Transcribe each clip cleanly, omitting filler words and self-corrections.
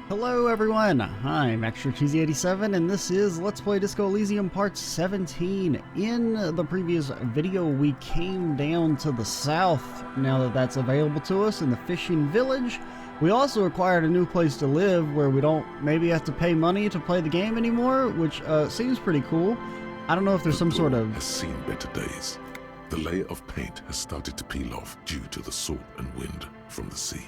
Hello everyone, I'm ExtraCheesy87 and this is Let's Play Disco Elysium Part 17. In the previous video we came down to the south, now that that's available to us, in the fishing village. We also acquired a new place to live where we don't maybe have to pay money to play the game anymore, which seems pretty cool. I don't know if there's some sort of... has seen better days. The layer of paint has started to peel off due to the salt and wind from the sea.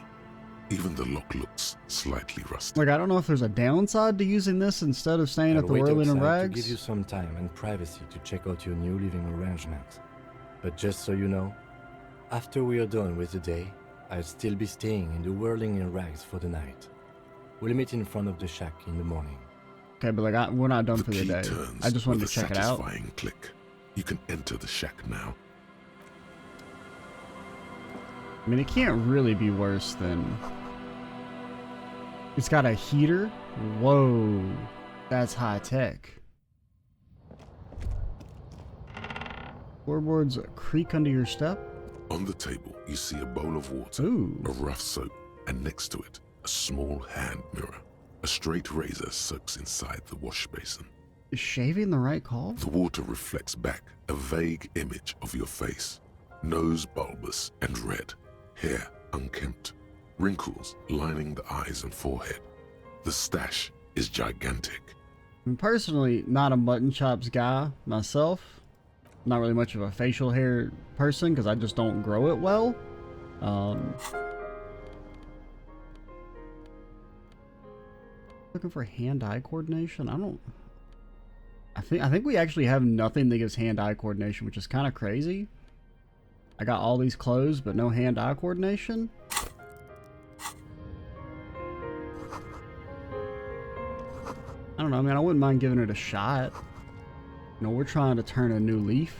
Even the lock looks slightly rusty. Like, I don't know if there's a downside to using this instead of staying at the Whirling and Rags. To give you some time and privacy to check out your new living arrangement. But just so you know, after we are done with the day, I'll still be staying in the Whirling and Rags for the night. We'll meet in front of the shack in the morning. Okay, but like, we're not done for the day. I just wanted to check it out. Satisfying click. You can enter the shack now. I mean, it can't really be worse than... It's got a heater? Whoa. That's high tech. Floorboards creak under your step? On the table, you see a bowl of water, Ooh. a rough soap, and next to it, a small hand mirror. A straight razor soaks inside the wash basin. Is shaving the right call? The water reflects back a vague image of your face. Nose bulbous and red, hair unkempt, wrinkles lining the eyes and forehead. The stash is gigantic. I'm personally not a mutton chops guy myself. Not really much of a facial hair person because I just don't grow it well. Looking for hand-eye coordination? I think we actually have nothing that gives hand-eye coordination, which is kind of crazy. I got all these clothes, but no hand-eye coordination. I don't know, man. I wouldn't mind giving it a shot. You know, we're trying to turn a new leaf.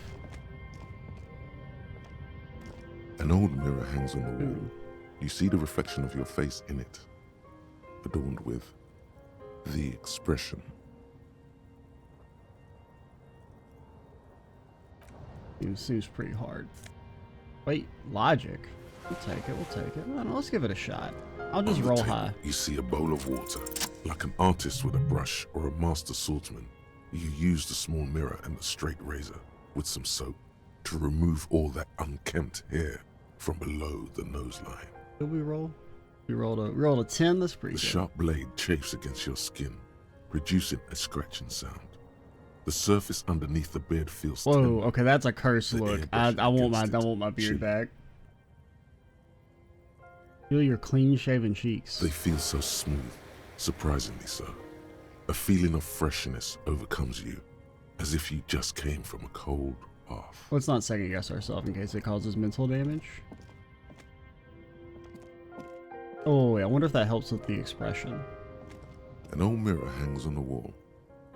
An old mirror hangs on the wall. You see the reflection of your face in it, adorned with the expression. It seems pretty hard. Wait, logic. We'll take it, we'll take it. No, let's give it a shot. I'll just roll high. You see a bowl of water. Like an artist with a brush or a master swordsman, you use the small mirror and the straight razor with some soap to remove all that unkempt hair from below the nose line. Did we roll? We rolled a 10, that's pretty good. The sharp blade chafes against your skin, producing a scratching sound. The surface underneath the beard feels Whoa, tender. okay, that's a curse look. I want my beard back. Feel your clean-shaven cheeks. They feel so smooth, surprisingly so. A feeling of freshness overcomes you, as if you just came from a cold bath. Let's not second-guess ourselves in case it causes mental damage. Oh, wait, I wonder if that helps with the expression. An old mirror hangs on the wall.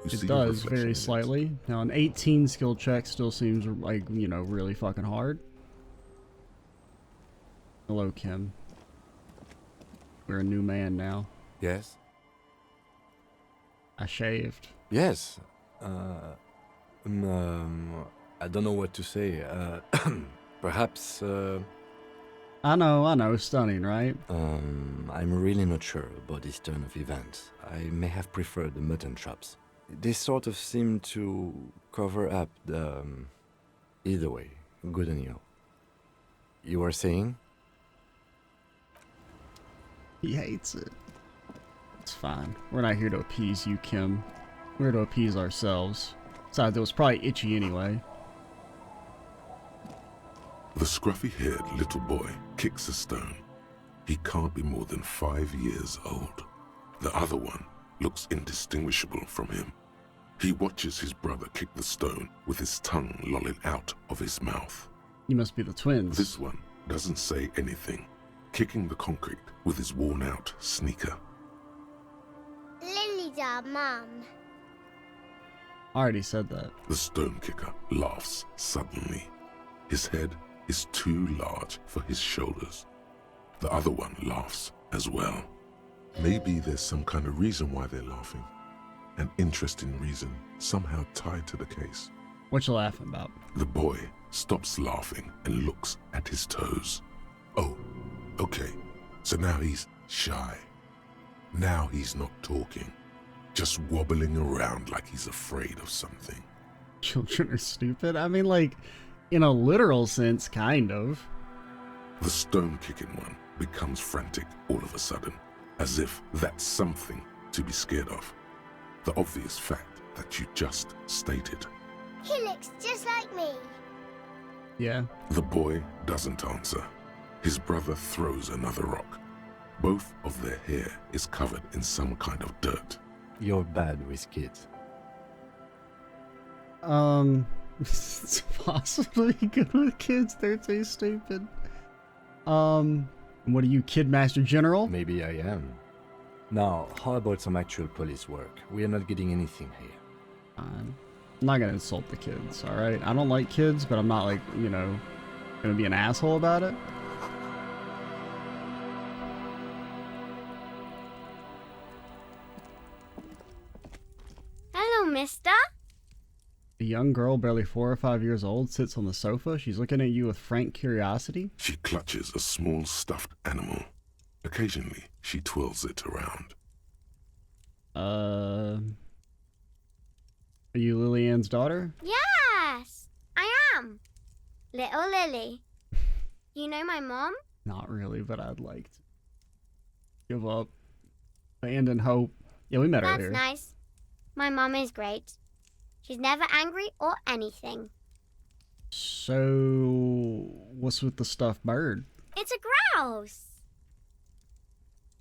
It does, very slightly. Now, an 18 skill check still seems like, you know, really fucking hard. Hello, Kim. We're a new man now. Yes? I shaved. Yes. I don't know what to say. Perhaps, I know, stunning, right? I'm really not sure about this turn of events. I may have preferred the mutton chops. They sort of seem to cover up the... either way, good on you. You were saying? He hates it. It's fine. We're not here to appease you, Kim. We're here to appease ourselves. Besides, it was probably itchy anyway. The scruffy-haired little boy kicks a stone. He can't be more than 5 years old. The other one looks indistinguishable from him. He watches his brother kick the stone with his tongue lolling out of his mouth. You must be the twins. This one doesn't say anything, kicking the concrete with his worn-out sneaker. Lily's our mum. I already said that. The stone kicker laughs suddenly. His head is too large for his shoulders. The other one laughs as well. Maybe there's some kind of reason why they're laughing. An interesting reason, somehow tied to the case. What you laughing about? The boy stops laughing and looks at his toes. Oh, okay. So now he's shy. Now he's not talking, just wobbling around like he's afraid of something. Children are stupid? I mean, like, in a literal sense, kind of. The stone-kicking one becomes frantic all of a sudden, as if that's something to be scared of. The obvious fact that you just stated. He looks just like me. Yeah. The boy doesn't answer. His brother throws another rock. Both of their hair is covered in some kind of dirt. You're bad with kids. It's possibly good with kids. They're too stupid. What are you, Kid Master General? Maybe I am. Now, how about some actual police work? We are not getting anything here. I'm not gonna insult the kids, alright? I don't like kids, but I'm not like, you know, gonna be an asshole about it. Hello, mister. A young girl, barely 4 or 5 years old, sits on the sofa. She's looking at you with frank curiosity. She clutches a small stuffed animal. Occasionally, she twirls it around. Are you Lillian's daughter? Yes, I am. Little Lily. You know my mom? Not really, but I'd like to. Give up. Abandon hope. Yeah, we met That's earlier. nice. My mom is great. She's never angry or anything. So, what's with the stuffed bird? It's a grouse.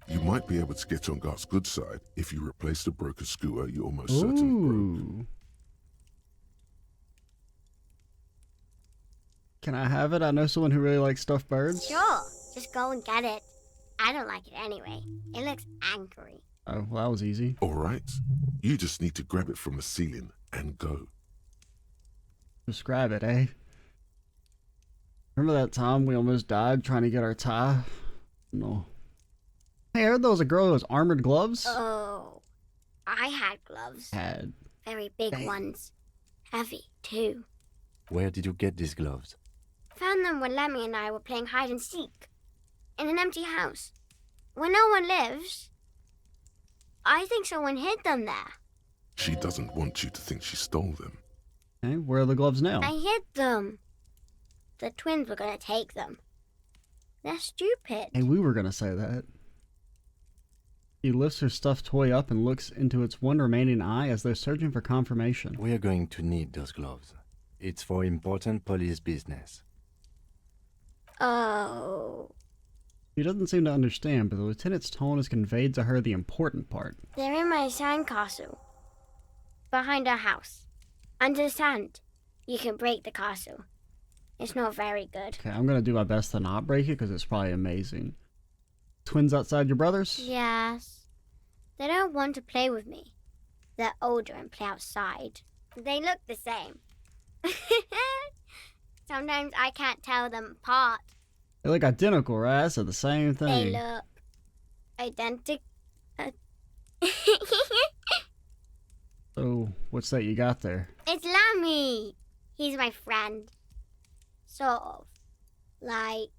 You might be able to get on Gart's good side if you replace the broken scooter you almost certainly broke. Ooh. Can I have it? I know someone who really likes stuffed birds. Sure, just go and get it. I don't like it anyway. It looks angry. Oh, well, that was easy. All right. You just need to grab it from the ceiling and go. Just grab it, eh? Remember that time we almost died trying to get our tie? No. Hey, I heard there was a girl who has armored gloves. Oh, I had gloves. Had. Very big Dang. ones. Heavy, too. Where did you get these gloves? Found them when Lemmy and I were playing hide and seek. In an empty house. Where no one lives. I think someone hid them there. She doesn't want you to think she stole them. Hey, where are the gloves now? I hid them. The twins were going to take them. They're stupid. Hey, we were gonna say that. She lifts her stuffed toy up and looks into its one remaining eye as though searching for confirmation. We are going to need those gloves. It's for important police business. Oh. She doesn't seem to understand, but the lieutenant's tone has conveyed to her the important part. They're in my sandcastle. Behind our house. Under the sand. You can break the castle. It's not very good. Okay, I'm gonna do my best to not break it because it's probably amazing. Twins outside your brothers? Yes. They don't want to play with me. They're older and play outside. They look the same. Sometimes I can't tell them apart. They look identical, right? I said the same thing. They look identical. So, what's that you got there? It's Lammy. He's my friend. Sort of. Like,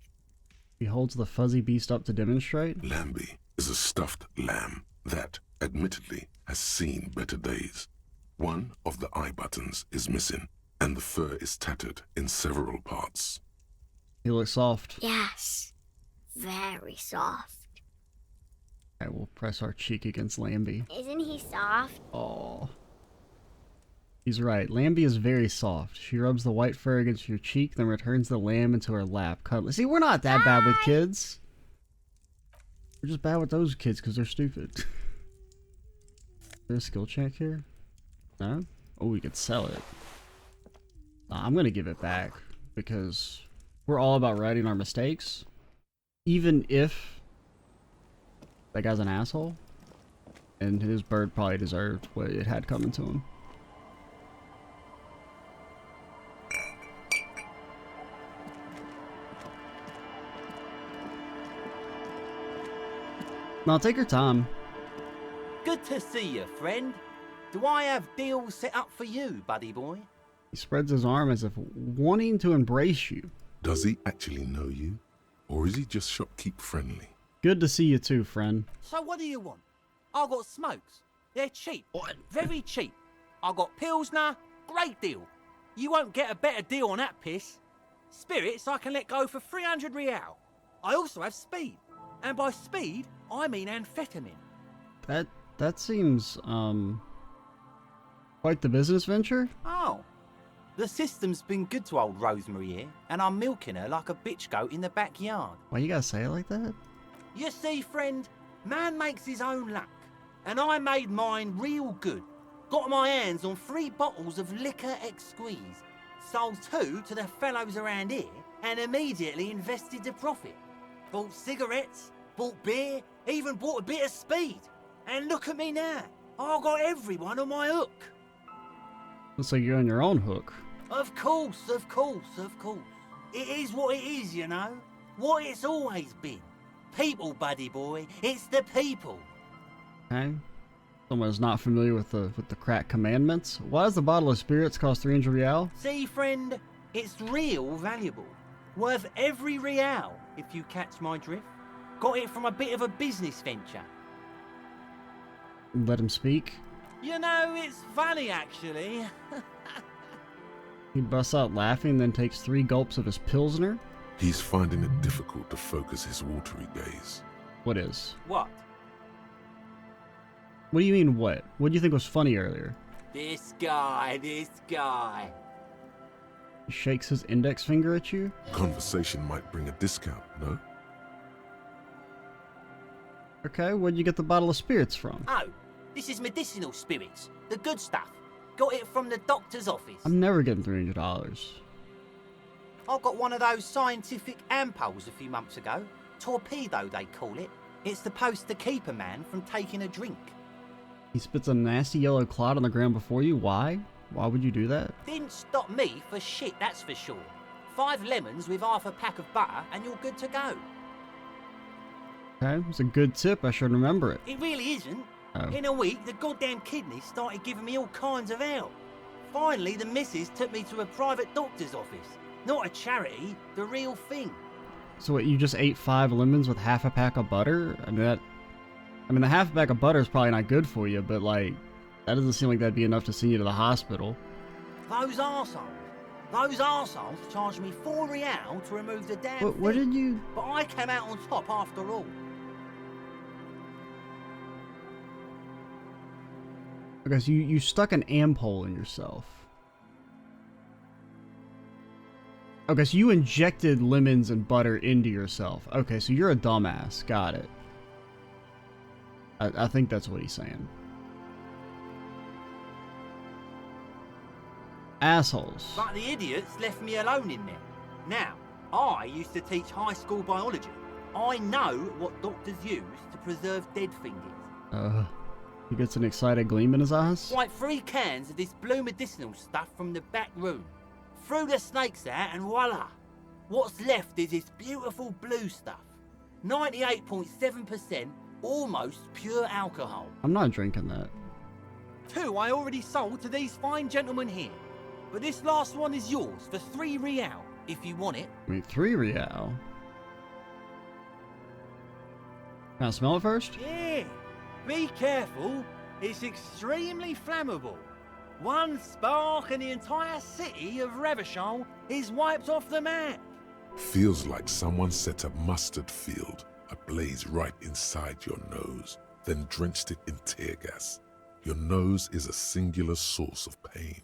He holds the fuzzy beast up to demonstrate. Lambie is a stuffed lamb that, admittedly, has seen better days. One of the eye buttons is missing, and the fur is tattered in several parts. He looks soft. yes. Very soft. I will press our cheek against Lambie. Isn't he soft? Oh. He's right. Lambie is very soft. She rubs the white fur against your cheek, then returns the lamb into her lap. Cuddly. See, we're not that bad with kids. We're just bad with those kids because they're stupid. Is there a skill check here? No? Oh, we could sell it. Nah, I'm going to give it back because we're all about righting our mistakes. Even if that guy's an asshole. And his bird probably deserved what it had coming to him. Now take your time. Good to see you, friend. Do I have deals set up for you, buddy boy? He spreads his arm as if wanting to embrace you. Does he actually know you? Or is he just shopkeep friendly? Good to see you too, friend. So what do you want? I got smokes. They're cheap. What? Very cheap. I got Pilsner. Great deal. You won't get a better deal on that piss. Spirits I can let go for 300 real. I also have speed. And by speed, I mean amphetamine. That seems, quite the business venture. Oh. The system's been good to old Rosemary here, and I'm milking her like a bitch goat in the backyard. Why you gotta say it like that? You see, friend, man makes his own luck. And I made mine real good. Got my hands on 3 bottles of liquor exquise. Sold 2 to the fellows around here, and immediately invested the profit. Bought cigarettes, bought beer, even bought a bit of speed. And look at me now. I got everyone on my hook. Looks like you're on your own hook. Of course, of course, of course. It is what it is, you know. What it's always been. People, buddy boy. It's the people. Okay. Someone who's not familiar with the crack commandments. Why does the bottle of spirits cost 300 real? See, friend, it's real valuable. Worth every real, if you catch my drift. Got it from a bit of a business venture. Let him speak. You know, it's funny, actually. He busts out laughing, then takes 3 gulps of his Pilsner. He's finding it difficult to focus his watery gaze. What is? What? What do you mean, what? What do you think was funny earlier? This guy. He shakes his index finger at you? Conversation might bring a discount, no? Okay, where'd you get the bottle of spirits from? Oh, this is medicinal spirits. The good stuff. Got it from the doctor's office. I'm never getting $300. I got one of those scientific ampoules a few months ago. Torpedo, they call it. It's supposed to keep a man from taking a drink. He spits a nasty yellow clot on the ground before you? Why? Why would you do that? Didn't stop me for shit, that's for sure. 5 lemons with half a pack of butter and you're good to go. Okay, it's a good tip. I should remember it. It really isn't. Oh. In a week, the goddamn kidneys started giving me all kinds of help. Finally, the missus took me to a private doctor's office. Not a charity, the real thing. So what, you just ate 5 lemons with half a pack of butter? I mean, the half a pack of butter is probably not good for you, but like, that doesn't seem like that'd be enough to send you to the hospital. Those arseholes charged me 4 real to remove the damn thing. Where did you... But I came out on top after all. Okay, so you stuck an ampoule in yourself. Okay, so you injected lemons and butter into yourself. Okay, so you're a dumbass. Got it. I think that's what he's saying. Assholes. But the idiots left me alone in there. Now, I used to teach high school biology. I know what doctors use to preserve dead fingers. He gets an excited gleam in his eyes. Like 3 cans of this blue medicinal stuff from the back room. Threw the snakes out and voila! What's left is this beautiful blue stuff. 98.7% almost pure alcohol. I'm not drinking that. 2 I already sold to these fine gentlemen here. But this last one is yours for 3 real, if you want it. I mean, 3 real. Can I smell it first? Yeah, be careful. It's extremely flammable. 1 spark and the entire city of Revachol is wiped off the map. Feels like someone set a mustard field ablaze right inside your nose, then drenched it in tear gas. Your nose is a singular source of pain,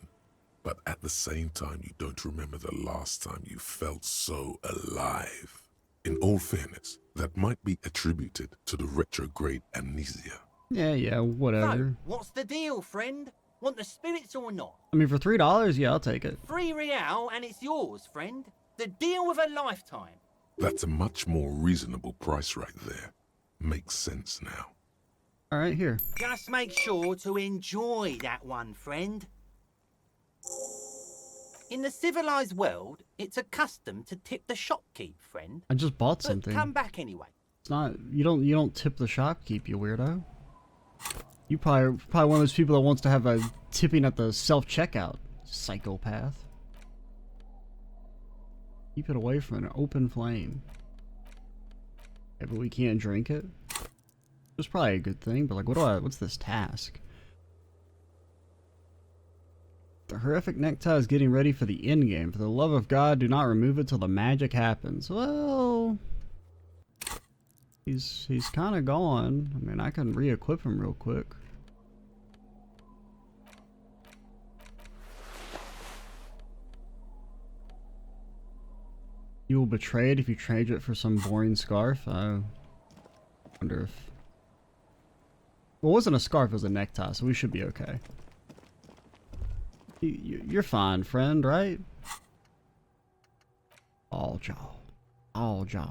but at the same time you don't remember the last time you felt so alive. In all fairness, that might be attributed to the retrograde amnesia. Yeah, whatever. So, what's the deal, friend? Want the spirits or not? I mean, for $3, yeah, I'll take it. 3 real and it's yours, friend. The deal of a lifetime. That's a much more reasonable price right there. Makes sense now. All right, here. Just make sure to enjoy that one, friend. In the civilized world, it's a custom to tip the shopkeep, friend. I just bought But something. come back anyway. It's not. You don't tip the shopkeep, you weirdo. You probably one of those people that wants to have a tipping at the self-checkout. Psychopath. Keep it away from an open flame. Yeah, but we can't drink it. It's probably a good thing, but like, what's this task? The horrific necktie is getting ready for the end game. For the love of God, do not remove it till the magic happens. Well, he's kind of gone. I mean, I can re-equip him real quick. You will betray it if you trade it for some boring scarf. I wonder if... Well, it wasn't a scarf, it was a necktie, so we should be okay. You're fine, friend, right? All jaw. All jaw.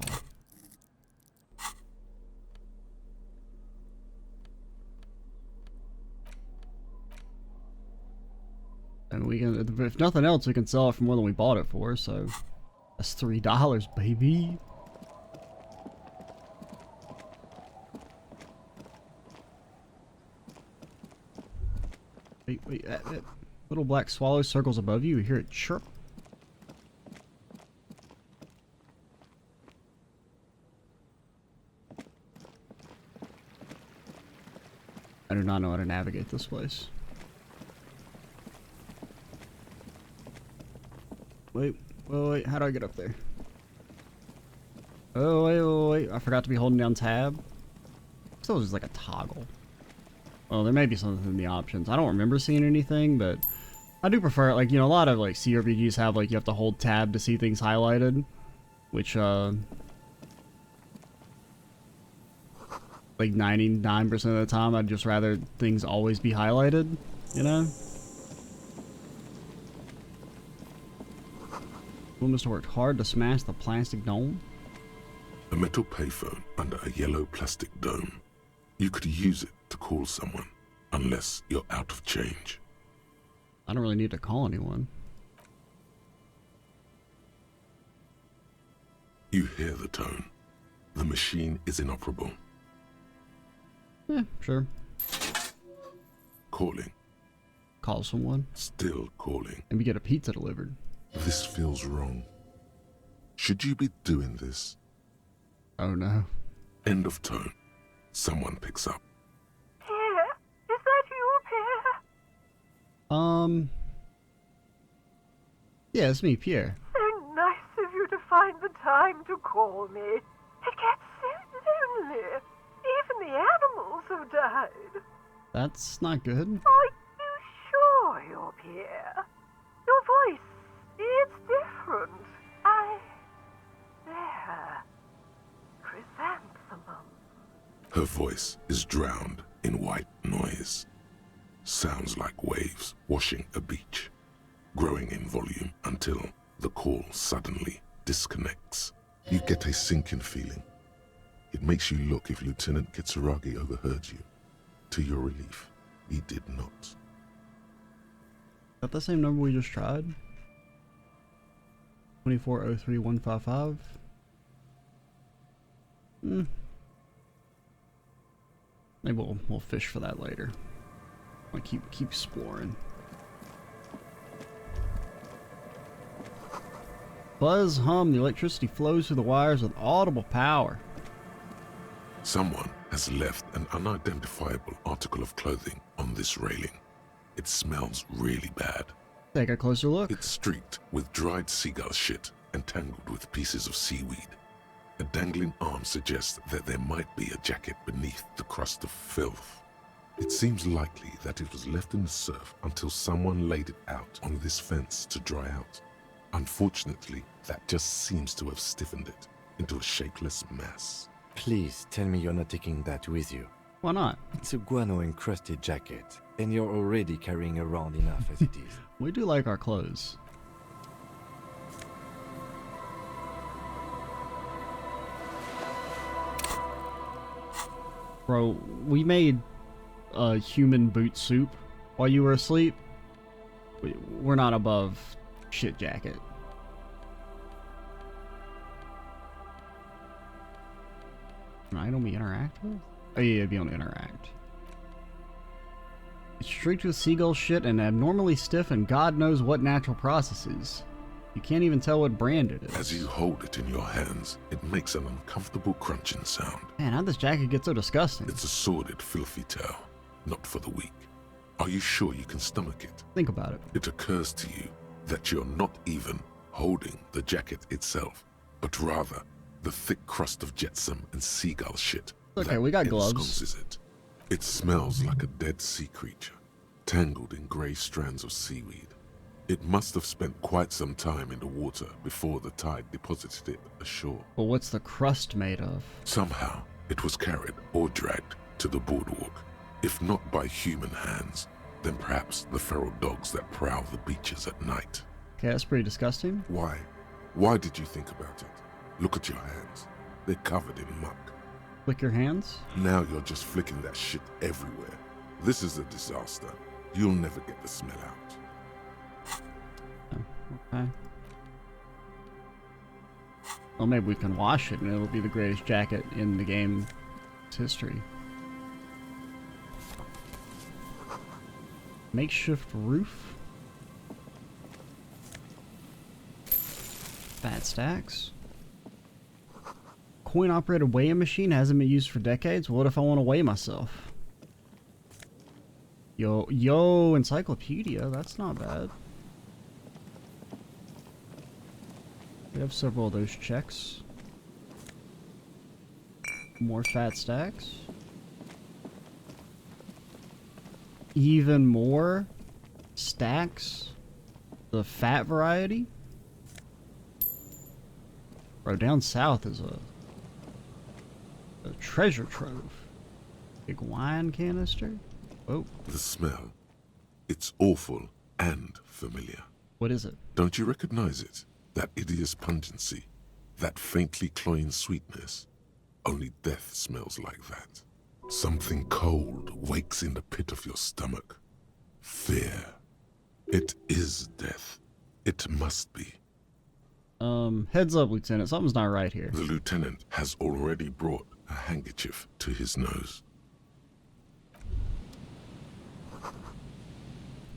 And we can, if nothing else, we can sell it for more than we bought it for, so... That's $3, baby. Wait, that little black swallow circles above you. You hear it chirp. I do not know how to navigate this place. Wait, how do I get up there? Oh, wait, I forgot to be holding down tab. So it's like a toggle. Well, there may be something in the options. I don't remember seeing anything, but I do prefer it. Like, you know, a lot of like CRPGs have like you have to hold tab to see things highlighted, which like 99% of the time I'd just rather things always be highlighted, you know? We must have worked hard to smash the plastic dome. A metal payphone under a yellow plastic dome. You could use it to call someone, unless you're out of change. I don't really need to call anyone. You hear the tone. The machine is inoperable. Yeah, sure. Calling. Call someone. Still calling. And we get a pizza delivered. This feels wrong. Should you be doing this? Oh no. End of tone. Someone picks up. Pierre? Is that you, Pierre? Yeah, it's me, Pierre. So nice of you to find the time to call me. It gets so lonely. Even the animals have died. That's not good. Are you sure you're Pierre? Your voice, it's different. There. Chrysanthemum. Her voice is drowned in white noise. Sounds like waves washing a beach, growing in volume until the call suddenly disconnects. You get a sinking feeling. It makes you look if Lieutenant Kitsuragi overheard you. To your relief, he did not. Is that the same number we just tried? 2403155. Maybe we'll fish for that later. I'll keep exploring. Buzz hum, the electricity flows through the wires with audible power. Someone has left an unidentifiable article of clothing on this railing. It smells really bad. Take a closer look. It's streaked with dried seagull shit and tangled with pieces of seaweed. A dangling arm suggests that there might be a jacket beneath the crust of filth. It seems likely that it was left in the surf until someone laid it out on this fence to dry out. Unfortunately, that just seems to have stiffened it into a shapeless mass. Please tell me you're not taking that with you. Why not? It's a guano-encrusted jacket, and you're already carrying around enough as it is. We do like our clothes. Bro, we made human boot soup while you were asleep. We're not above shit jacket. An item we interact with? Oh yeah, be able to interact. It's streaked with seagull shit and abnormally stiff and God knows what natural processes. You can't even tell what brand it is. As you hold it in your hands, it makes an uncomfortable crunching sound. Man, how'd this jacket get so disgusting? It's a sordid, filthy tale, not for the weak. Are you sure you can stomach it? Think about it. It occurs to you that you're not even holding the jacket itself, but rather the thick crust of jetsam and seagull shit. Okay, that we got gloves. ensconces it. It smells like a dead sea creature, tangled in grey strands of seaweed. It must have spent quite some time in the water before the tide deposited it ashore. But what's the crust made of? Somehow, it was carried or dragged to the boardwalk. If not by human hands, then perhaps the feral dogs that prowl the beaches at night. Okay, that's pretty disgusting. Why? Why did you think about it? Look at your hands. They're covered in muck. Lick your hands? Now you're just flicking that shit everywhere. This is a disaster. You'll never get the smell out. Oh, okay. Well, maybe we can wash it and it'll be the greatest jacket in the game's history. Makeshift roof. Fat stacks. Coin-operated weighing machine hasn't been used for decades. What if I want to weigh myself? Yo, encyclopedia. That's not bad. We have several of those checks. More fat stacks. Even more stacks. The fat variety. Bro, down south is a treasure trove. Big wine canister. Oh, The smell. It's awful and familiar. what is it? Don't you recognize it? That hideous pungency. That faintly cloying sweetness. Only death smells like that. Something cold wakes in the pit of your stomach. Fear. It is death. It must be. Heads up, Lieutenant. Something's not right here. The lieutenant has already brought a handkerchief to his nose.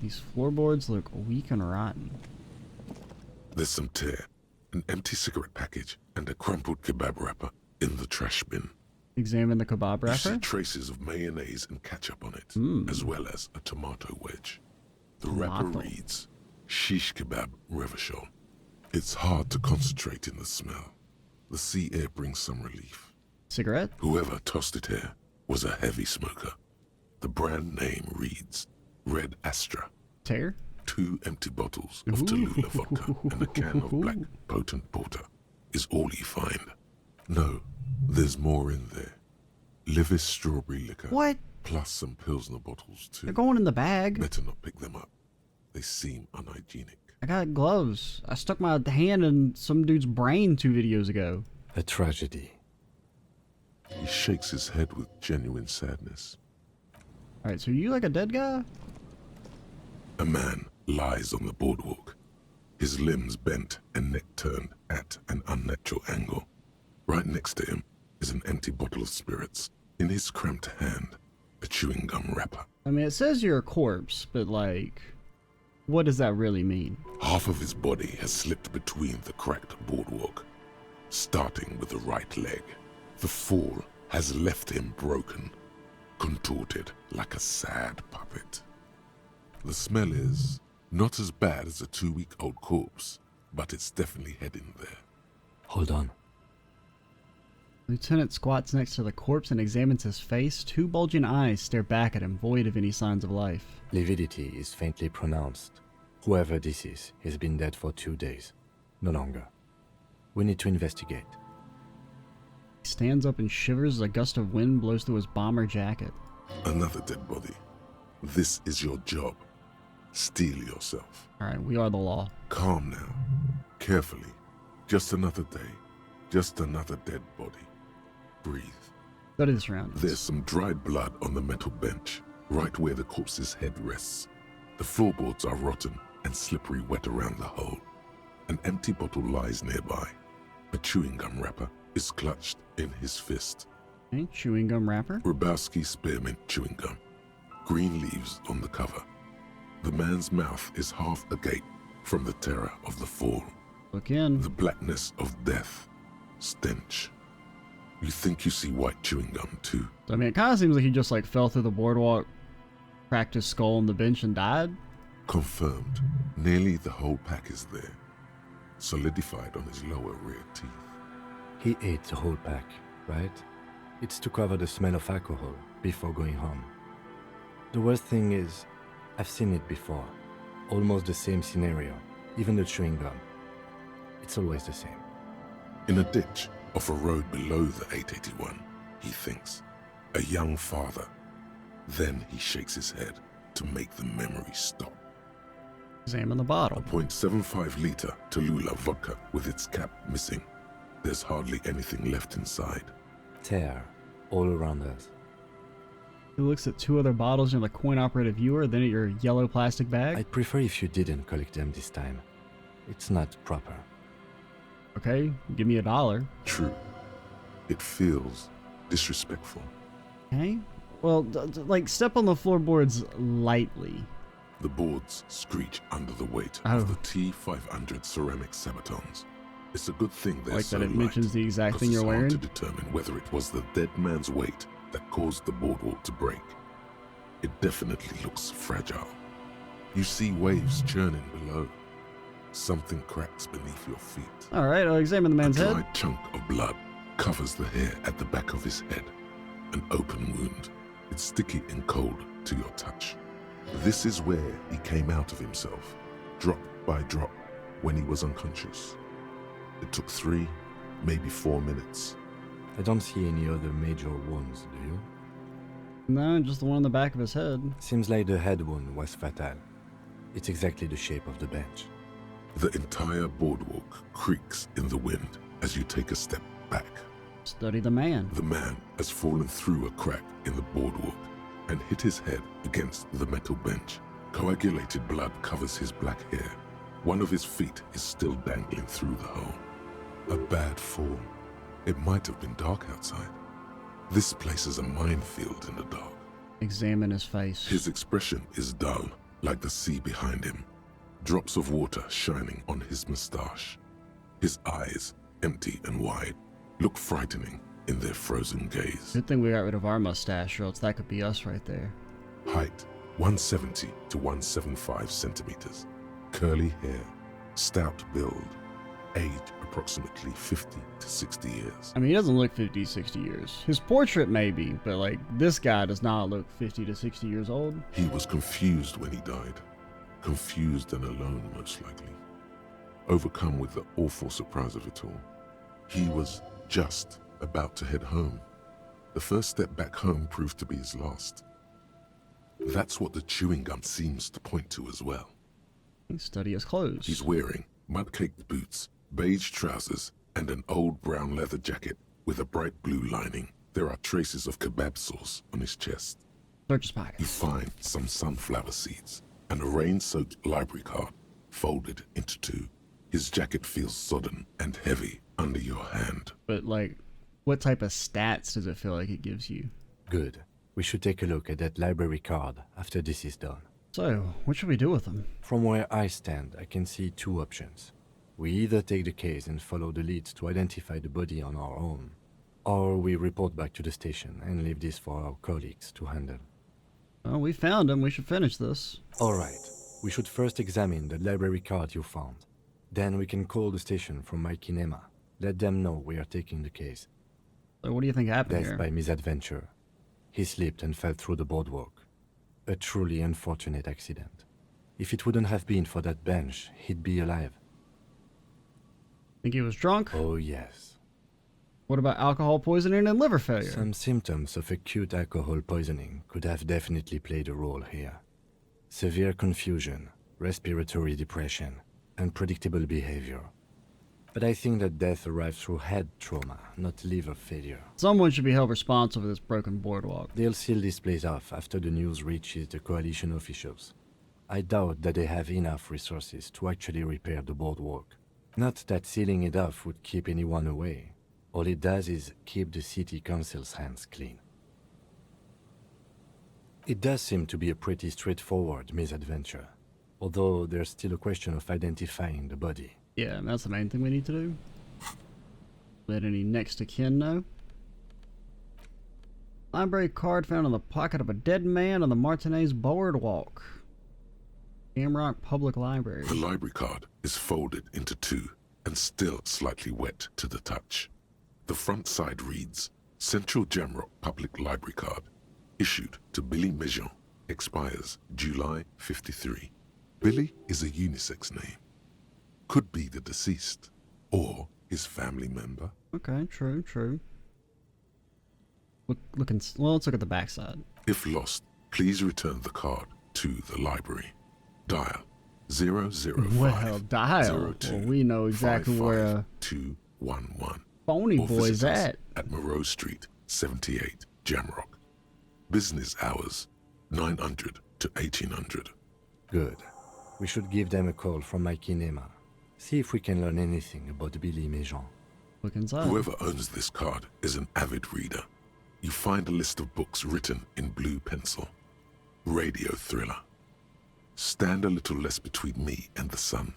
These floorboards look weak and rotten. There's some tear, an empty cigarette package, and a crumpled kebab wrapper in the trash bin. Examine the kebab You see wrapper. traces of mayonnaise and ketchup on it, as well as a tomato wedge. The wrapper Tomato. reads, Shish Kebab Revachol. It's hard to concentrate in the smell. The sea air brings some relief. Cigarette. Whoever tossed it here was a heavy smoker. The brand name reads Red Astra. Tear. 2 empty bottles of Tallulah vodka and a can of black potent porter is all you find. No, there's more in there. Livis strawberry liquor. What? Plus some Pilsner bottles too. They're going in the bag. Better not pick them up. They seem unhygienic. I got gloves. I stuck my hand in some dude's brain 2 videos ago. A tragedy. He shakes his head with genuine sadness. Alright, so you like a dead guy? A man lies on the boardwalk, his limbs bent and neck turned at an unnatural angle. Right next to him is an empty bottle of spirits. In his cramped hand, a chewing gum wrapper. I mean, it says you're a corpse, but like, what does that really mean? Half of his body has slipped between the cracked boardwalk, starting with the right leg. The fall has left him broken, contorted like a sad puppet. The smell is not as bad as a 2-week-old corpse, but it's definitely heading there. Hold on. Lieutenant squats next to the corpse and examines his face. 2 bulging eyes stare back at him, void of any signs of life. Lividity is faintly pronounced. Whoever this is has been dead for 2 days. No longer. We need to investigate. He stands up and shivers as a gust of wind blows through his bomber jacket. Another dead body. This is your job. Steel yourself. Alright, we are the law. Calm now. Carefully. Just another day. Just another dead body. Breathe. Go to the surroundings. There's some dried blood on the metal bench, right where the corpse's head rests. The floorboards are rotten and slippery wet around the hole. An empty bottle lies nearby. A chewing gum wrapper is clutched in his fist. Okay, chewing gum wrapper. Rubowski spearmint chewing gum. Green leaves on the cover. The man's mouth is half agape from the terror of the fall. Look in. The blackness of death. Stench. You think you see white chewing gum too? I mean, it kind of seems like he just like fell through the boardwalk, cracked his skull on the bench, and died. Confirmed. Nearly the whole pack is there. Solidified on his lower rear teeth. He ate the whole pack, right? It's to cover the smell of alcohol before going home. The worst thing is, I've seen it before. Almost the same scenario, even the chewing gum. It's always the same. In a ditch off a road below the 881, he thinks. A young father. Then he shakes his head to make the memory stop. Examine the A bottle. .75 liter Tallulah vodka with its cap missing. There's hardly anything left inside. Tear all around us. He looks at two other bottles in the coin-operated viewer, then at your yellow plastic bag. I'd prefer if you didn't collect them this time. It's not proper. Okay, give me $1. True. It feels disrespectful. Okay. Well, like, step on the floorboards lightly. The boards screech under the weight Oh. of the T500 ceramic sabatons. It's a good thing they're Like so that it light, mentions the exact 'cause thing you're it's hard wearing. to determine whether it was the dead man's weight that caused the boardwalk to break. It definitely looks fragile. You see waves churning below. Something cracks beneath your feet. All right, I'll examine the A man's dried head. chunk of blood covers the hair at the back of his head. An open wound. It's sticky and cold to your touch. This is where he came out of himself, drop by drop, when he was unconscious. It took 3, maybe 4 minutes. I don't see any other major wounds, do you? No, just the one on the back of his head. Seems like the head wound was fatal. It's exactly the shape of the bench. The entire boardwalk creaks in the wind as you take a step back. Study the man. The man has fallen through a crack in the boardwalk and hit his head against the metal bench. Coagulated blood covers his black hair. One of his feet is still dangling through the hole. A bad fall. It might have been dark outside. This place is a minefield in the dark. Examine his face. His expression is dull, like the sea behind him. Drops of water shining on his mustache. His eyes, empty and wide, look frightening in their frozen gaze. Good thing we got rid of our mustache, or else that could be us right there. Height, 170 to 175 centimeters. Curly hair, stout build. Age, approximately 50 to 60 years. I mean, he doesn't look 50, 60 years. His portrait maybe, but like, this guy does not look 50 to 60 years old. He was confused when he died. Confused and alone, most likely. Overcome with the awful surprise of it all. He was just about to head home. The first step back home proved to be his last. That's what the chewing gum seems to point to as well. Study his clothes. He's wearing mud-caked boots, beige trousers, and an old brown leather jacket with a bright blue lining. There are traces of kebab sauce on his chest. Search his You pockets. find some sunflower seeds and a rain-soaked library card folded into 2. His jacket feels sodden and heavy under your hand. But like, what type of stats does it feel like it gives you? Good. We should take a look at that library card after this is done. So, what should we do with them? From where I stand, I can see 2 options. We either take the case and follow the leads to identify the body on our own, or we report back to the station and leave this for our colleagues to handle. Well, we found him. We should finish this. Alright, we should first examine the library card you found. Then we can call the station from my kinema. Let them know we are taking the case. So what do you think happened Death here? by misadventure. He slipped and fell through the boardwalk. A truly unfortunate accident. If it wouldn't have been for that bench, he'd be alive. Think he was drunk? Oh yes. What about alcohol poisoning and liver failure? Some symptoms of acute alcohol poisoning could have definitely played a role here. Severe confusion, respiratory depression, unpredictable behavior. But I think that death arrived through head trauma, not liver failure. Someone should be held responsible for this broken boardwalk. They'll seal this place off after the news reaches the coalition officials. I doubt that they have enough resources to actually repair the boardwalk. Not that sealing it off would keep anyone away. All it does is keep the city council's hands clean. It does seem to be a pretty straightforward misadventure, although there's still a question of identifying the body. Yeah, that's the main thing we need to do. Let any next of kin know. Library card found in the pocket of a dead man on the Martinez Boardwalk. Shamrock Public Library. The library card is folded into two and still slightly wet to the touch. The front side reads, Central Jamrock Public Library Card, issued to Billy Mejean, expires July 53. Billy is a unisex name. Could be the deceased, or his family member. Okay, true. Well, let's look at the backside. If lost, please return the card to the library. Dial 005 Well, dial. 02 Well, we know exactly where 211. Phony Or Boy's visit us at. at Moreau Street, 78, Jamrock. Business hours, 900 to 1800. Good. We should give them a call from my kinema. See if we can learn anything about Billy Mejean. Look inside. Whoever owns this card is an avid reader. You find a list of books written in blue pencil. Radio thriller. Stand a little less between me and the sun.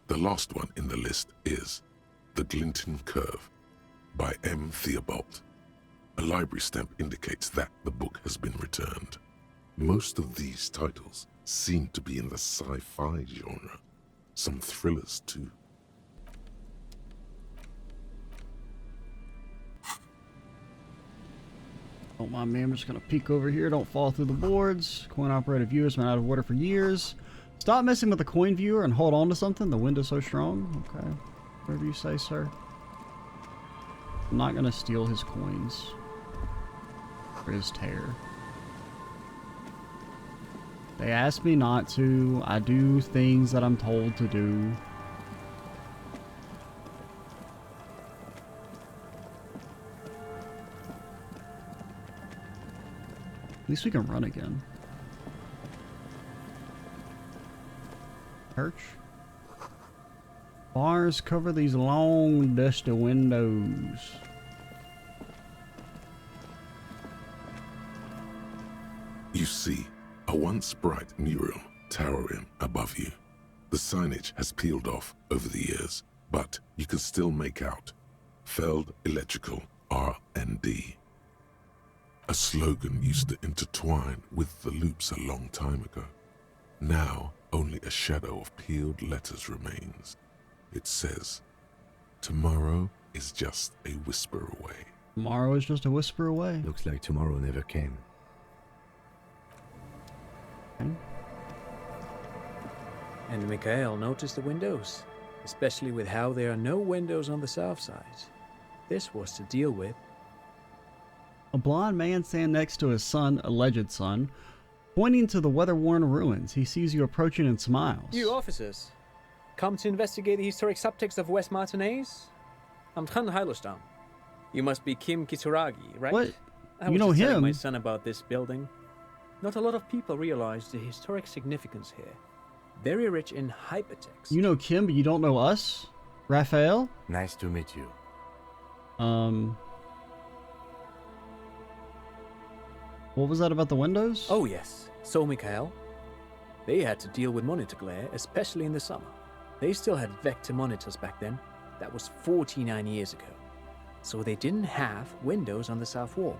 The last one in the list is The Glinton Curve by M. Theobald. A library stamp indicates that the book has been returned. Most of these titles seem to be in the sci-fi genre. Some thrillers too. Don't mind me, I'm just gonna peek over here. Don't fall through the boards. Coin-operated viewers been out of order for years. Stop messing with the coin viewer and hold on to something. The window's so strong. Okay. Whatever you say, sir. I'm not gonna steal his coins. Or his tear. They ask me not to. I do things that I'm told to do. At least we can run again. Perch. Bars cover these long, dusty windows. You see a once bright mural towering above you. The signage has peeled off over the years, but you can still make out Feld Electrical R&D. A slogan used to intertwine with the loops a long time ago. Now, only a shadow of peeled letters remains. It says, tomorrow is just a whisper away. Tomorrow is just a whisper away. Looks like tomorrow never came. Okay. And Mikhail noticed the windows, especially with how there are no windows on the south side. This was to deal with. A blond man stands next to his son, alleged son, pointing to the weather-worn ruins. He sees you approaching and smiles. You officers, come to investigate the historic subtext of West Martinez? I'm Tran Heilostam. You must be Kim Kisuragi, right? What? I You was know just telling him. my son about this building. Not a lot of people realize the historic significance here. Very rich in hypertext. You know Kim, but you don't know us? Raphael? Nice to meet you. What was that about the windows? Oh yes, so Mikhail. They had to deal with monitor glare, especially in the summer. They still had vector monitors back then. That was 49 years ago. So they didn't have windows on the south wall.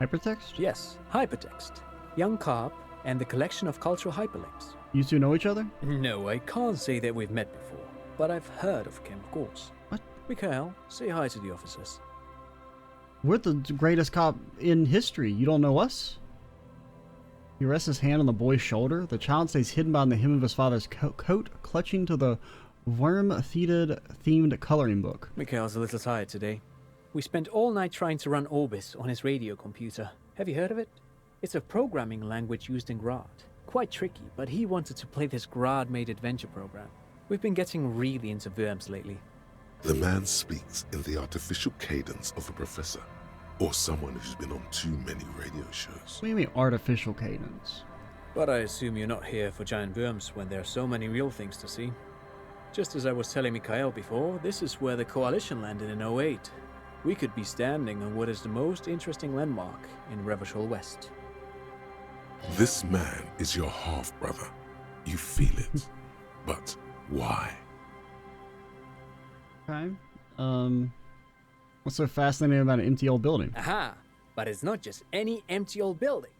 Hypertext? Yes, hypertext. Young Carp and the collection of cultural hyperlinks. You two know each other? No, I can't say that we've met before, but I've heard of Kim, of course. What? Mikhail, say hi to the officers. We're the greatest cop in history. You don't know us? He rests his hand on the boy's shoulder. The child stays hidden behind the hem of his father's coat, clutching to the worm-themed coloring book. Mikhail's a little tired today. We spent all night trying to run Orbis on his radio computer. Have you heard of it? It's a programming language used in Grad. Quite tricky, but he wanted to play this Grad-made adventure program. We've been getting really into worms lately. The man speaks in the artificial cadence of a professor, or someone who's been on too many radio shows. What do you mean artificial cadence? But I assume you're not here for giant worms when there are so many real things to see. Just as I was telling Mikhail before, this is where the Coalition landed in 08. We could be standing on what is the most interesting landmark in Revachol West. This man is your half-brother. You feel it. But why? Okay. What's so fascinating about an empty old building? Aha! But it's not just any empty old building.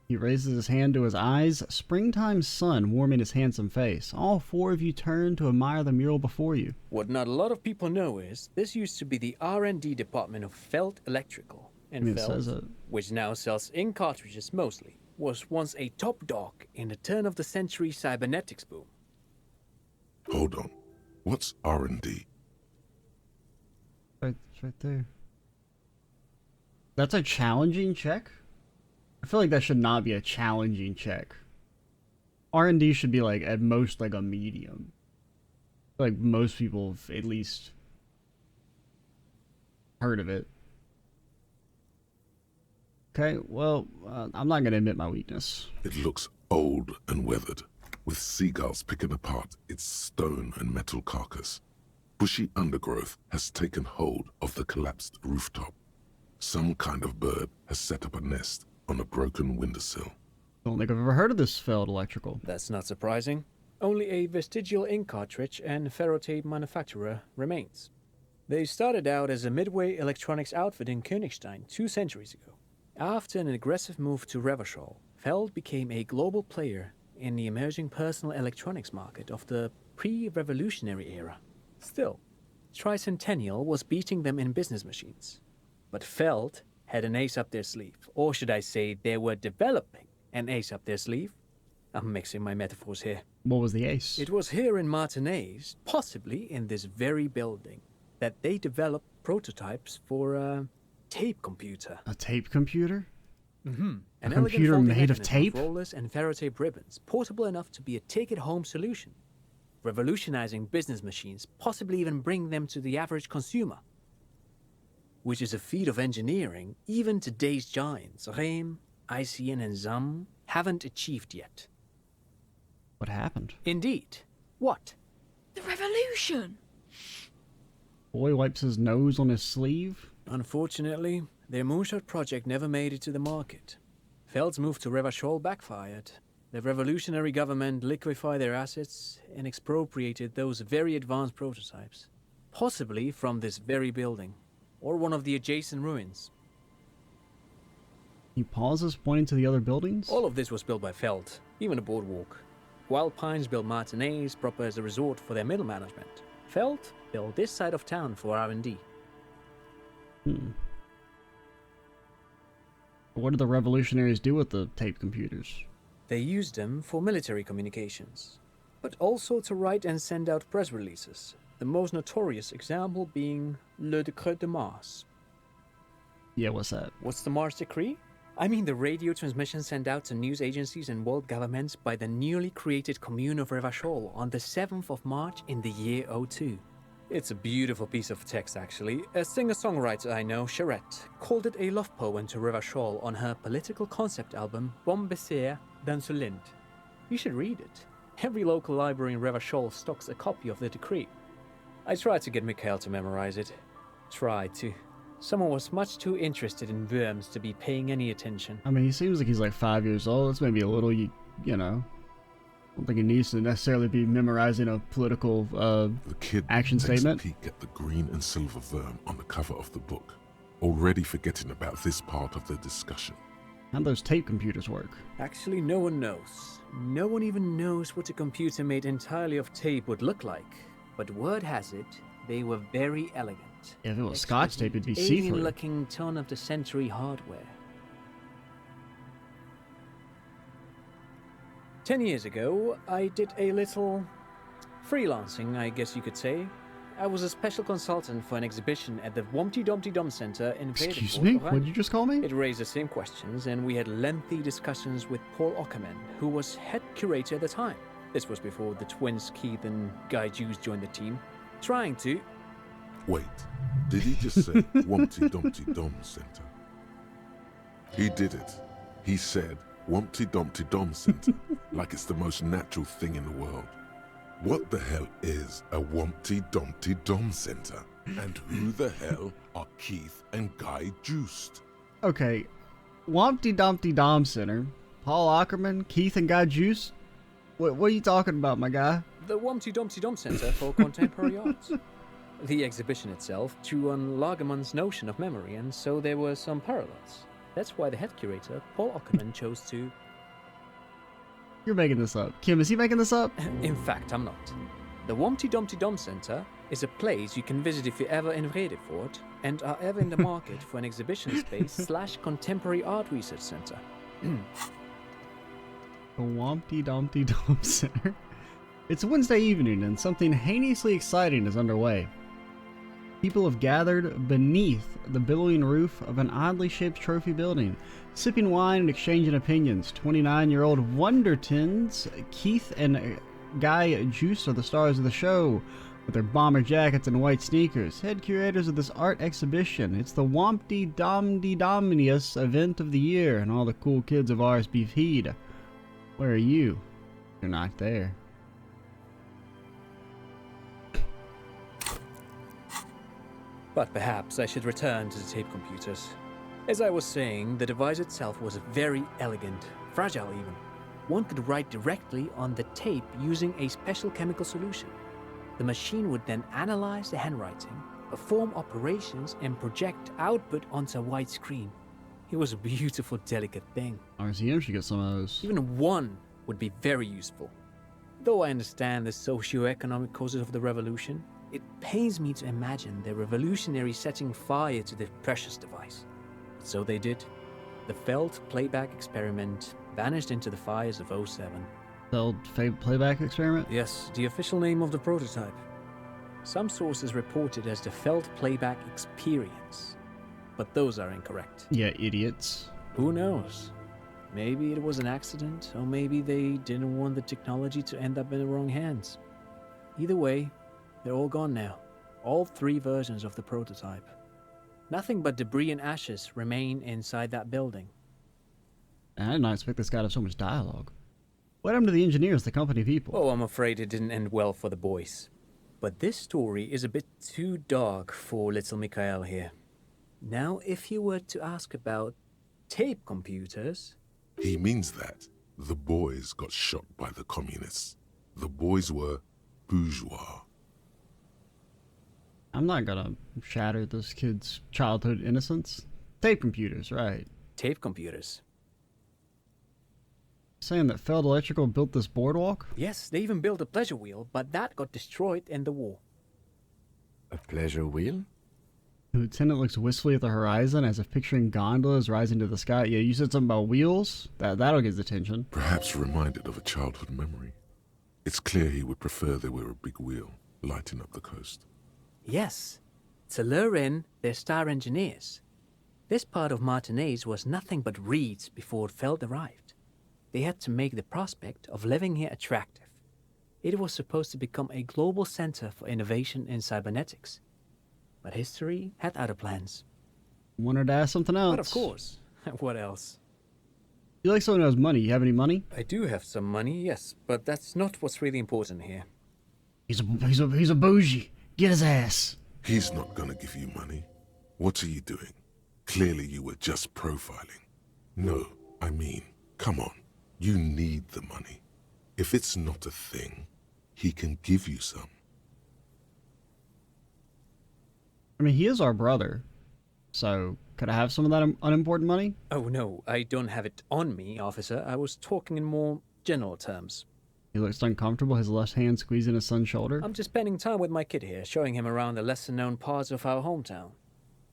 He raises his hand to his eyes, springtime sun warming his handsome face. All four of you turn to admire the mural before you. What not a lot of people know is this used to be the R&D department of Felt Electrical. And It Felt, says it. which now sells ink cartridges mostly, was once a top dog in the turn-of-the-century cybernetics boom. Hold on. What's R&D? It's right there. That's a challenging check? I feel like that should not be a challenging check. R&D should be like, at most, like a medium. Like, most people have at least heard of it. Okay, well, I'm not going to admit my weakness. It looks old and weathered, with seagulls picking apart its stone and metal carcass. Bushy undergrowth has taken hold of the collapsed rooftop. Some kind of bird has set up a nest on a broken windowsill. Don't think I've ever heard of this Feld Electrical. That's not surprising. Only a vestigial ink cartridge and ferrotape manufacturer remains. They started out as a midway electronics outfit in Königstein 2 centuries ago. After an aggressive move to Revachol, Feld became a global player in the emerging personal electronics market of the pre-revolutionary era. Still, Tricentennial was beating them in business machines. But Feld had an ace up their sleeve, or should I say they were developing an ace up their sleeve? I'm mixing my metaphors here. What was the ace? It was here in Martinez, possibly in this very building, that they developed prototypes for a tape computer. A tape computer? An A elegant computer folding made of mechanism tape? rollers and ferrotape ribbons, portable enough to be a take-it-home solution, revolutionizing business machines, possibly even bring them to the average consumer. Which is a feat of engineering even today's giants, Rehm, ICN and ZAM, haven't achieved yet. What happened? Indeed. What? The revolution! Boy wipes his nose on his sleeve. Unfortunately, their moonshot project never made it to the market. Feld's move to Revachol backfired. The revolutionary government liquefied their assets and expropriated those very advanced prototypes, possibly from this very building, or one of the adjacent ruins. He pauses, pointing to the other buildings. All of this was built by Feld, even the boardwalk. Wild Pines built Martinez proper as a resort for their middle management. Feld built this side of town for R&D. What did the revolutionaries do with the tape computers? They used them for military communications, but also to write and send out press releases, the most notorious example being Le Décret de Mars. Yeah, what's that? What's the Mars Decree? I mean the radio transmission sent out to news agencies and world governments by the newly created commune of Revachol on the 7th of March in the year 02. It's a beautiful piece of text, actually. A singer-songwriter I know, Charette, called it a love poem to Revachol on her political concept album, Bon Baiser dans ce Lind. You should read it. Every local library in Revachol stocks a copy of the decree. I tried to get Mikhail to memorize it. Tried to. Someone was much too interested in worms to be paying any attention. I mean, he seems like he's like 5 years old. That's maybe a little, you know. I don't think he needs to necessarily be memorizing a political The kid action takes statement. a peek at the green and silver worm on the cover of the book, already forgetting about this part of the discussion. How do those tape computers work? Actually, no one knows. No one even knows what a computer made entirely of tape would look like. But word has it, they were very elegant. If it was Scotch tape, it'd be Exquisite, see-through. alien-looking turn-of-the-century hardware. 10 years ago, I did a little freelancing, I guess you could say. I was a special consultant for an exhibition at the Wompty Dumpty Dum Center in Excuse Vredenburg, me? Rhine. What did you just call me? It raised the same questions, and we had lengthy discussions with Paul Ockerman, who was head curator at the time. This was before the twins Keith and Guy Juice joined the team, trying to... Wait, did he just say Wumpty Dumpty Dum Center? He did it. He said Wumpty Dumpty Dum Center, like it's the most natural thing in the world. What the hell is a Wumpty Dumpty Dum Center? And who the hell are Keith and Guy Juiced? Okay, Wompty Dumpty Dom Center, Paul Ackerman, Keith and Guy Juice. What are you talking about, my guy? The Wumpty Dumpty Dump Center for Contemporary Art. The exhibition itself drew on Lagerman's notion of memory, and so there were some parallels. That's why the head curator, Paul Ockerman, chose to... You're making this up. Kim, is he making this up? In fact, I'm not. The Wumpty Dumpty Dump Center is a place you can visit if you're ever in Vredefort and are ever in the market for an exhibition space / contemporary art research center. The Wumpty Dumpty Dump Center. It's Wednesday evening and something heinously exciting is underway. People have gathered beneath the billowing roof of an oddly shaped trophy building, sipping wine and exchanging opinions. 29-year-old Wondertons, Keith and Guy Juice are the stars of the show, with their bomber jackets and white sneakers, head curators of this art exhibition. It's the Wompty Domdy Dominius event of the year, and all the cool kids of RSBF'd. Where are you? You're not there. But perhaps I should return to the tape computers. As I was saying, the device itself was very elegant, fragile even. One could write directly on the tape using a special chemical solution. The machine would then analyze the handwriting, perform operations, and project output onto a white screen. It was a beautiful, delicate thing. RCM should get some of those. Even one would be very useful. Though I understand the socio-economic causes of the revolution, it pains me to imagine the revolutionaries setting fire to the precious device. But so they did. The Feld playback experiment vanished into the fires of '07. Feld playback experiment? Yes, the official name of the prototype. Some sources report it as the Feld playback experience, but those are incorrect. Yeah, idiots. Who knows? Maybe it was an accident, or maybe they didn't want the technology to end up in the wrong hands. Either way, they're all gone now. All 3 versions of the prototype. Nothing but debris and ashes remain inside that building. I did not expect this guy to have so much dialogue. What happened to the engineers, the company people? Oh, I'm afraid it didn't end well for the boys. But this story is a bit too dark for little Mikhail here. Now, if you were to ask about tape computers... He means that the boys got shot by the communists. The boys were bourgeois. I'm not gonna shatter this kid's childhood innocence. Tape computers, right. Tape computers. Saying that Feld Electrical built this boardwalk? Yes, they even built a pleasure wheel, but that got destroyed in the war. A pleasure wheel? The lieutenant looks wistfully at the horizon as if picturing gondolas rising to the sky. Yeah, you said something about wheels? That'll get his attention. Perhaps reminded of a childhood memory. It's clear he would prefer there were a big wheel lighting up the coast. Yes, to lure in their star engineers. This part of Martinez was nothing but reeds before Feld arrived. They had to make the prospect of living here attractive. It was supposed to become a global center for innovation in cybernetics. But history had other plans. Wanted to ask something else. But of course. What else? You like someone who has money. You have any money? I do have some money, yes, but that's not what's really important here. He's a bougie. Get his ass. He's not gonna give you money. What are you doing? Clearly you were just profiling. No, I mean, come on. You need the money. If it's not a thing, he can give you some. I mean, he is our brother. So, could I have some of that unimportant money? Oh no, I don't have it on me, officer. I was talking in more general terms. He looks uncomfortable, his left hand squeezing his son's shoulder. I'm just spending time with my kid here, showing him around the lesser-known parts of our hometown.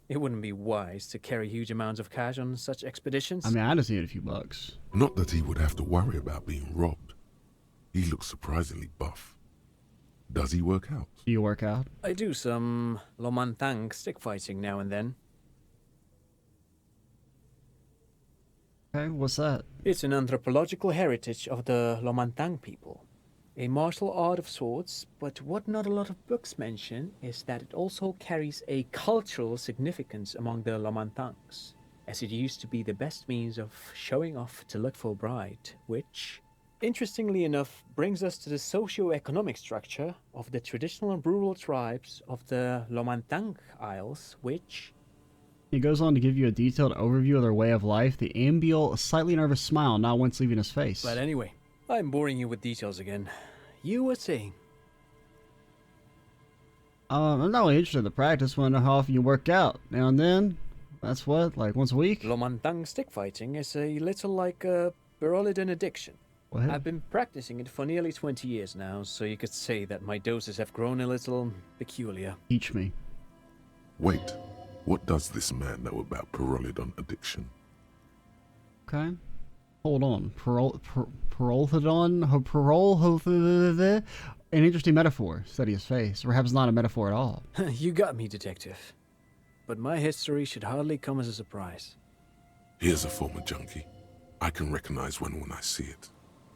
It wouldn't be wise to carry huge amounts of cash on such expeditions. I mean, I just need a few bucks. Not that he would have to worry about being robbed. He looks surprisingly buff. Does he work out? Do you work out? I do some Lomantang stick fighting now and then. Okay, what's that? It's an anthropological heritage of the Lomantang people. A martial art of sorts, but what not a lot of books mention is that it also carries a cultural significance among the Lomantangs, as it used to be the best means of showing off to look for a bride, which, interestingly enough, brings us to the socio-economic structure of the traditional and rural tribes of the Lomantang Isles, which... He goes on to give you a detailed overview of their way of life, the ambial, slightly nervous smile not once leaving his face. But anyway, I'm boring you with details again. you were saying? I'm not really interested in the practice. Wonder how often you work out. Now and then. That's what, like once a week? Lomantang stick fighting is a little like a Berolidin addiction. What? I've been practicing it for nearly 20 years now, so you could say that my doses have grown a little peculiar. Teach me. Wait, what does this man know about Pyrrolidon addiction? Okay. Hold on. Parolthodon? An interesting metaphor. Study his face. Perhaps not a metaphor at all. You got me, detective. But my history should hardly come as a surprise. Here's a former junkie. I can recognize one when I see it.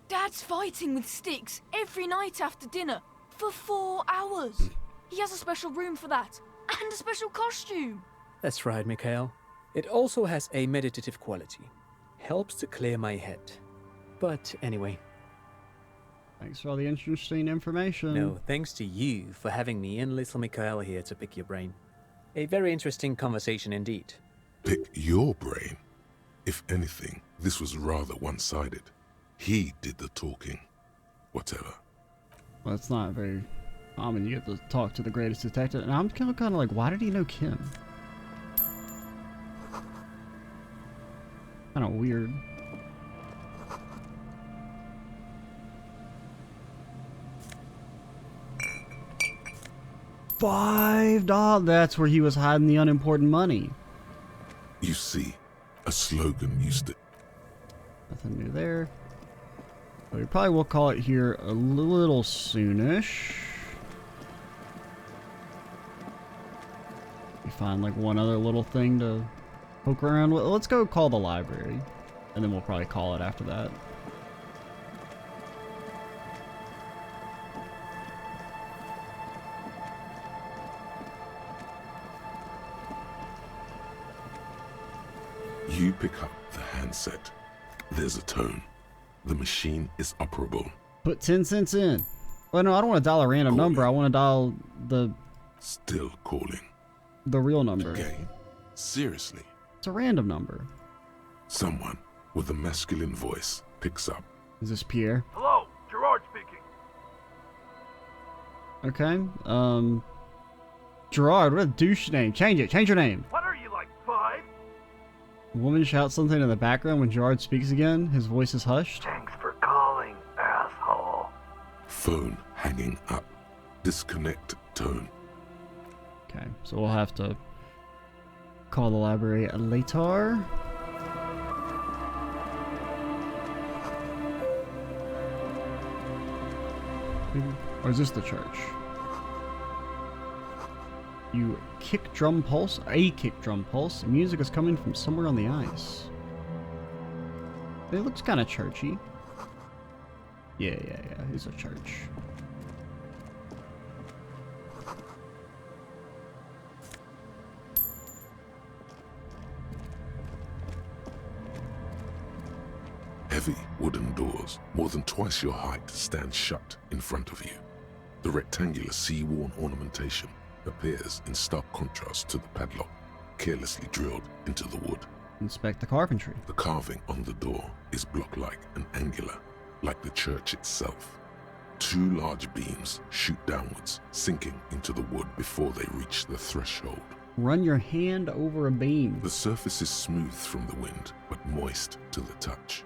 Dad's fighting with sticks every night after dinner for 4 hours. He has a special room for that and a special costume. That's right, Mikhail. It also has a meditative quality. Helps to clear my head. But anyway. Thanks for all the interesting information. No, thanks to you for having me and little Mikhail here to pick your brain. A very interesting conversation indeed. Pick your brain? If anything, this was rather one-sided. He did the talking. Whatever. Well, it's not very common. You get to talk to the greatest detective. And I'm kind of like, why did he know Kim? Kind of weird. $5. That's where he was hiding the unimportant money. You see, a slogan used to... Nothing new there. We probably will call it here a little soonish. We find like one other little thing to poke around with. Let's go call the library, and then we'll probably call it after that. You pick up the handset. There's a tone. The machine is operable. Put 10 cents in. Well, no, I don't want to dial a random number. I want to dial Still calling. the real number. Again. Seriously. It's a random number. Someone with a masculine voice picks up. Is this Pierre? Hello, Gerard speaking. Okay. Gerard, what a douche name. Change it. Change your name. What are you, like 5? A woman shouts something in the background when Gerard speaks again. His voice is hushed. Thanks for calling, asshole. Phone hanging up. Disconnect tone. Okay, so we'll have to call the library later. Or is this the church? You kick drum pulse? A kick drum pulse. Music is coming from somewhere on the ice. It looks kind of churchy. Yeah. It's a church. Heavy wooden doors, more than twice your height, stand shut in front of you. The rectangular sea-worn ornamentation appears in stark contrast to the padlock, carelessly drilled into the wood. Inspect the carpentry. The carving on the door is block-like and angular, like the church itself. 2 large beams shoot downwards, sinking into the wood before they reach the threshold. Run your hand over a beam. The surface is smooth from the wind, but moist to the touch.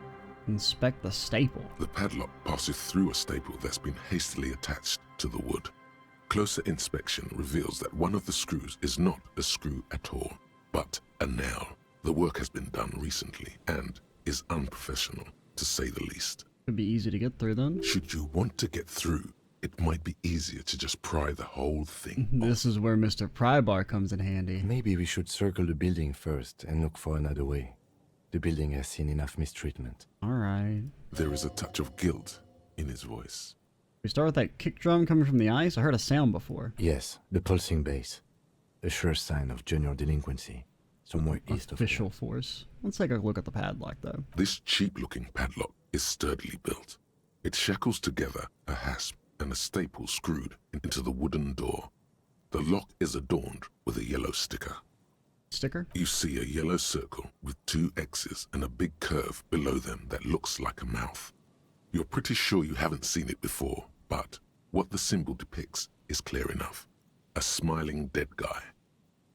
Inspect the staple. The padlock passes through a staple that's been hastily attached to the wood. Closer inspection reveals that one of the screws is not a screw at all, but a nail. The work has been done recently and is unprofessional, to say the least. Could be easy to get through then. Should you want to get through, it might be easier to just pry the whole thing off. This is where Mr. Prybar comes in handy. Maybe we should circle the building first and look for another way. The building has seen enough mistreatment. Alright. There is a touch of guilt in his voice. We start with that kick drum coming from the ice. I heard a sound before. Yes, the pulsing bass. A sure sign of junior delinquency. Somewhere east of Official force. Let's take a look at the padlock though. This cheap-looking padlock is sturdily built. It shackles together a hasp and a staple screwed into the wooden door. The lock is adorned with a yellow sticker. Sticker? You see a yellow circle with 2 X's and a big curve below them that looks like a mouth. You're pretty sure you haven't seen it before, But what the symbol depicts is clear enough. A smiling dead guy.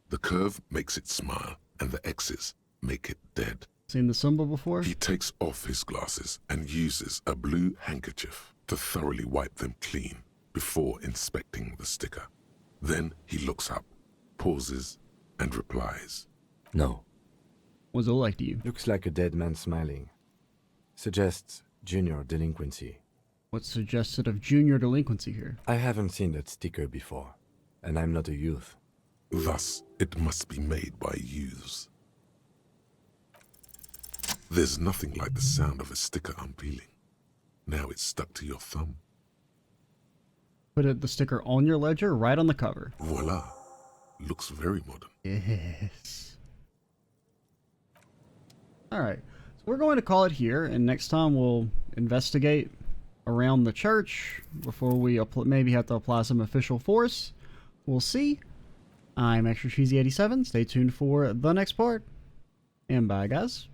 The curve makes it smile, and the X's make it dead. Seen the symbol before? He takes off his glasses and uses a blue handkerchief to thoroughly wipe them clean before inspecting the sticker. Then he looks up, pauses, and replies. No. What's it like to you? Looks like a dead man smiling. Suggests junior delinquency. What's suggested of junior delinquency here? I haven't seen that sticker before, and I'm not a youth. Thus, it must be made by youths. There's nothing like the sound of a sticker unpeeling. Now it's stuck to your thumb. Put the sticker on your ledger, right on the cover. Voila. Looks very modern. Yes. Alright, so we're going to call it here, and next time we'll investigate around the church before we maybe have to apply some official force. We'll see. I'm Extra Cheesy 87. Stay tuned for the next part. And bye, guys.